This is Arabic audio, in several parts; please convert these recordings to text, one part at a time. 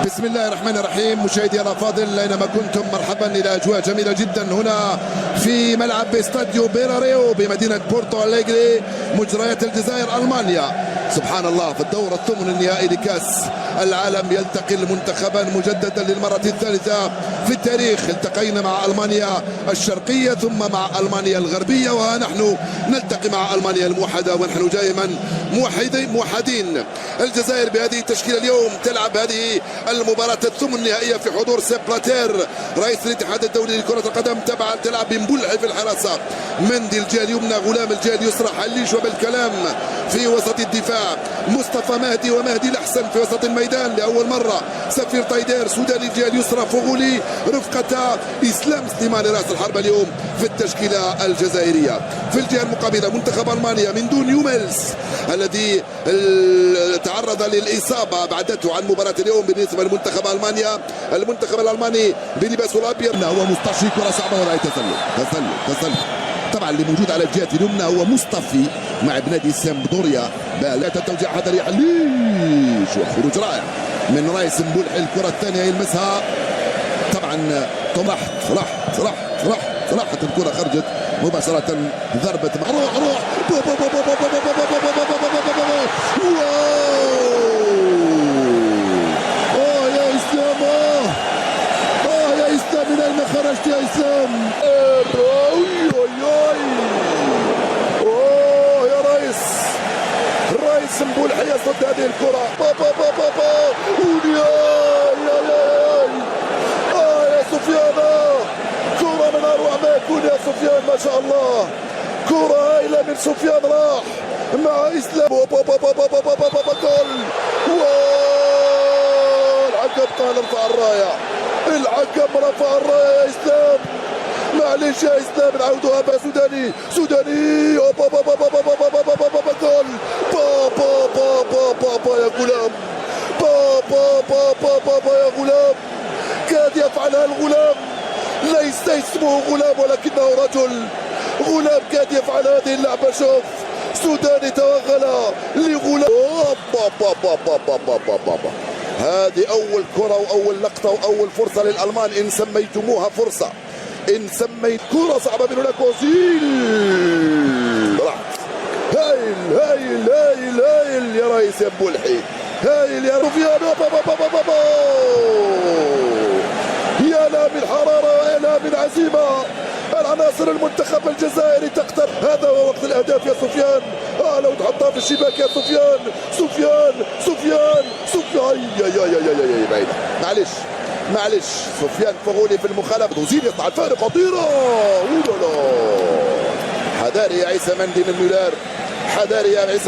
بسم الله الرحمن الرحيم. مشاهدي الافاضل اينما كنتم، مرحبا الى اجواء جميله جدا هنا في ملعب استاديو بيراريو بمدينه بورتو أليغري، مجريات الجزائر المانيا. سبحان الله، في الدور الثمن النهائي لكاس العالم يلتقي المنتخبان مجددا للمره الثالثه في التاريخ. التقينا مع المانيا الشرقيه ثم مع المانيا الغربيه، ونحن نلتقي مع المانيا الموحده، ونحن دائما موحدين. الجزائر بهذه التشكيله اليوم تلعب هذه المباراه الثمن النهائيه في حضور سيب بلاتير رئيس الاتحاد الدولي لكره القدم. طبعا تلعب بمبلعي في الحراسه، مندي الجهه اليمنى، غلام الجهه اليسرى، حليش وبالكلام في وسط الدفاع، مصطفى مهدي ومهدي الأحسن في وسط الميدان لأول مرة، سفير طيدير سوداني الجهة اليسرى، فغولي رفقة إسلام سليماني رأس الحربة اليوم في التشكيلة الجزائرية. في الجهة المقابلة منتخب ألمانيا من دون يوملز الذي تعرض للإصابة بعدته عن مباراة اليوم. بالنسبة لمنتخب ألمانيا، المنتخب الألماني بلباسه الأبيض هو مستشري، كرة صعبة وراي تسلل. طبعا اللي موجود على الجهة اليمنى هو مصطفي مع بنادي سامبدوريا. بالات التوجيه حذري حليش وخروج رائع من رايس مبولحي. الكرة الثانية يلمسها طبعا راحت الكرة، خرجت مباشرة، ضربة روح يا اسلام، يا اسلام، من اين خرجت يا اسلام؟ الرئيس مبولحي يصد هذه الكرة. يا سفيان، كرة من أروع ما يكون يا سفيان، ما شاء الله، كرة هائلة من سفيان، راح مع إسلام. جول. الحكم قال ارفع الراية، الحكم رفع الراية يا إسلام. معليش يا اسلام، نعاودوها بها. سوداني جول. بابا يا غلام، بابا يا غلام، كاد يفعلها الغلام، ليس اسمه غلام ولكنه رجل. غلام كاد يفعل هذه اللعبة. شوف، سوداني توغل لغلام. هذه أول كرة وأول لقطة وأول فرصة للألمان، إن سميتموها فرصة، إن سميت كرة صعبة من هناك. وزيل هايل يا رئيس يا مبولحي، هايل يا سفيان. يا لا من حرارة ويا لا من عزيمة. العناصر المنتخب الجزائري تقترب. هذا هو وقت الأهداف يا سفيان. لو تحطها في الشباك يا سفيان. يا بعيدة، معلش. سفيان فغولي في المخالفة، وزير يقطع الفارق، خطيرة. حذاري يا عيسى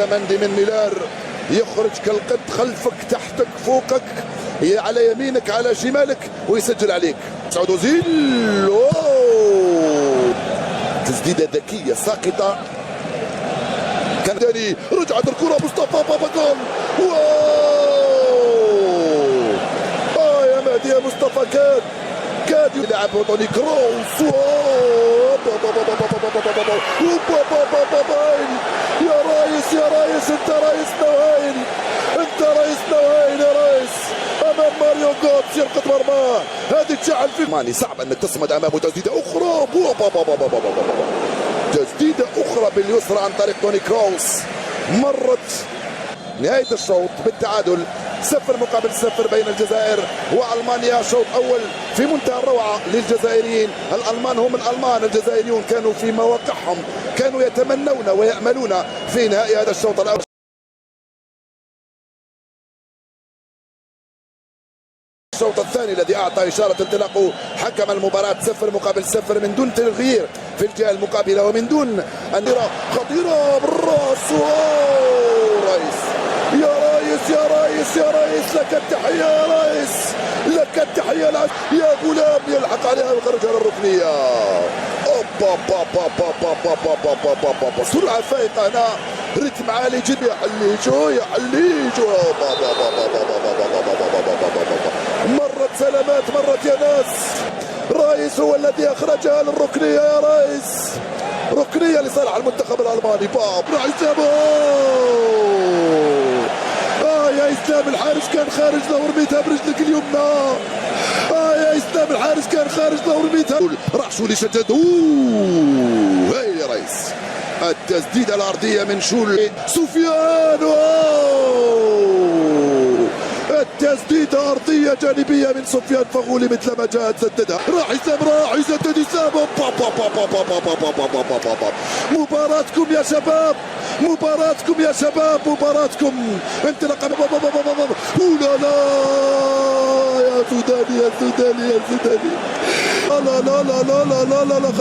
مندي من ميلار، يخرج كالقط، خلفك، تحتك، فوقك، على يمينك، على شمالك، ويسجل عليك. سعود أوزيل، تسديدة ذكية ساقطة. كان داني، رجعت الكرة، مصطفى جول. يا مهدي يا مصطفى، كاد يلعب توني كروس. يا ريس، انت رئيسنا وهايل يا ريس. امام ماريو جوتس يلقط مرماه، هذه تشعل في ماني، صعب انك تصمد امامه. تسديده اخرى، تسديده اخرى باليسرى عن طريق توني كروس. مرت نهايه الشوط بالتعادل 0-0 بين الجزائر والمانيا. شوط اول في منتهى الروعه للجزائريين. الالمان هم الالمان، الجزائريون كانوا في مواقعهم، كانوا يتمنون وياملون في نهايه هذا الشوط الاول. الشوط الثاني الذي اعطى اشاره انطلاقه حكم المباراه 0-0 من دون تغيير في الجهه المقابله، ومن دون أندرة خطيره بالراس. يا ريس، لك التحيه يا ريس، لك التحيه. يا غلام يلحق عليها ويخرجها للركنيه. سرعه فائقه هنا، رتم عالي جدا. يا حليجو. مرت سلامات، مرت يا ناس. رايس هو الذي اخرجها للركنيه. يا ريس، ركنيه لصالح المنتخب الالماني. راح يسابه. يا اسلام اسلام الحارس كان خارج لو رميتها برجلك اليمنى. يا اسلام الحارس كان خارج لو رميتها. راح شولي شدد. هاي يا ريس التسديده الارضيه من شول سفيان. التسديده ارضيه جانبيه من سفيان فغولي مثل ما جاءت سددها. راح اسلام راح يسدد اسلام. مباراتكم يا شباب مباراتكم يا شباب مباراتكم. انطلاقا لا لا يا سوداني يا سوداني يا سوداني. لا لا لا لا لا لا لا, لا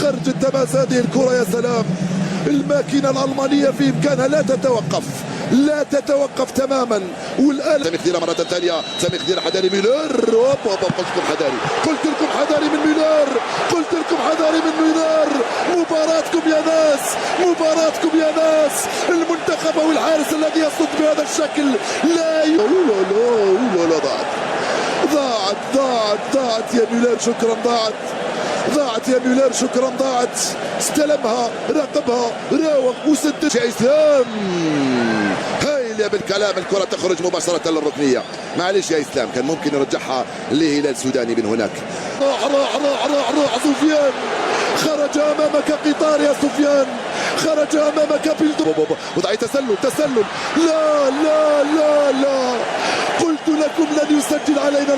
خرجت تماس هذه الكرة. يا سلام الماكينة الألمانية في إمكانها لا تتوقف تماما. والآن سامي خديرة مرة ثانية. سامي خديرة حذاري ميلر. قلت لكم حذاري من ميلر. مباراتكم يا ناس مباراتكم يا ناس. المنتخب او الحارس الذي يصد بهذا الشكل لا لا ضاعت يا ميلر. شكرا ضاعت يا ميلر. شكرا ضاعت. استلمها راقبها راوغ وسدد. يا اسلام هايل بالكلام. الكرة تخرج مباشرة للركنية. معلش يا اسلام كان ممكن يرجعها لهلال السوداني من هناك. راح سفيان. خرج امامك قطار يا سفيان. خرج امامك وضعي تسلل. لا لا لا لا قلت لكم لن يسجل علينا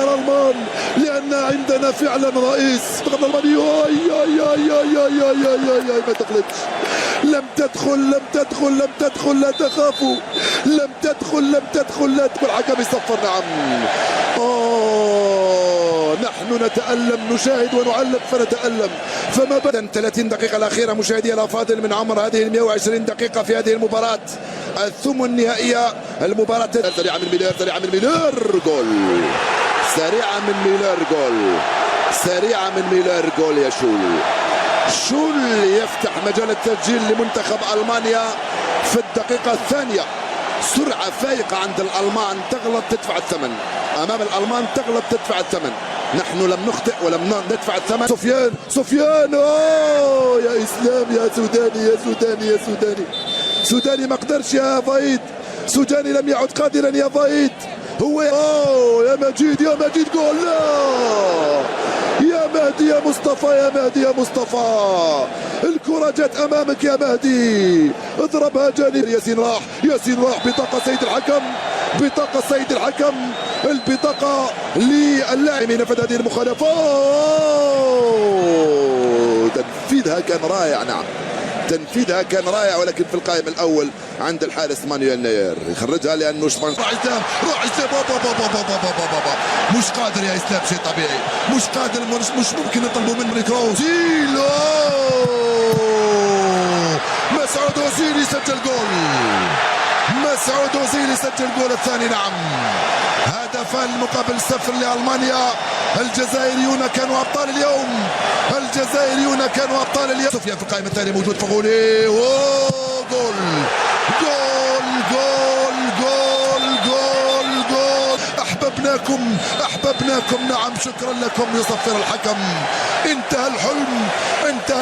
الألمان لأن عندنا فعلا رئيس. ما تغلطش. لم تدخل لا تخافوا. لم تدخل لا تدخل. الحكم يصفر. نعم نحن نتألم نشاهد ونعلق فنتألم. فما بدأ 30 دقيقة الأخيرة مشاهدي الأفاضل من عمر هذه 120 دقيقة في هذه المباراة الثمن النهائية. المباراة سريعة من ميلر جول. سريعة من ميلر جول يا شول يفتح مجال التسجيل لمنتخب ألمانيا في الدقيقة الثانية. سرعة فائقة عند الألمان. تغلط تدفع الثمن. أمام الألمان تغلط تدفع الثمن. نحن لم نخطئ ولم ندفع الثمن. سفيان يا إسلام يا سوداني ما قدرش يا فايد. سوداني لم يعد قادرا يا فايد. هو يا مجيد جول. لا يا مهدي يا مصطفى الكرة جت أمامك يا مهدي. اضربها جانب. ياسين راح بطاقة سيد الحكم. البطاقة للاعبين نفذ هذه المخالفة. تنفيذها كان رائع. نعم تنفيذها كان رائع ولكن في القائم الأول عند الحارس مانويل نوير. يخرجها لأنه روح إسلام مش قادر يا إسلام. شيء طبيعي مش قادر. مش ممكن نطلبوا منه كروس. مسعود أوزيل يسجل جول الثاني. نعم هدفان مقابل 0 لألمانيا. الجزائريون كانوا أبطال اليوم. سفيان في القائمة الثانية موجود فغولي. جول. أحببناكم. نعم شكرا لكم. يصفر الحكم. انتهى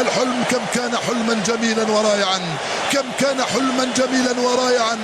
الحلم. كم كان حلما جميلا ورائعا.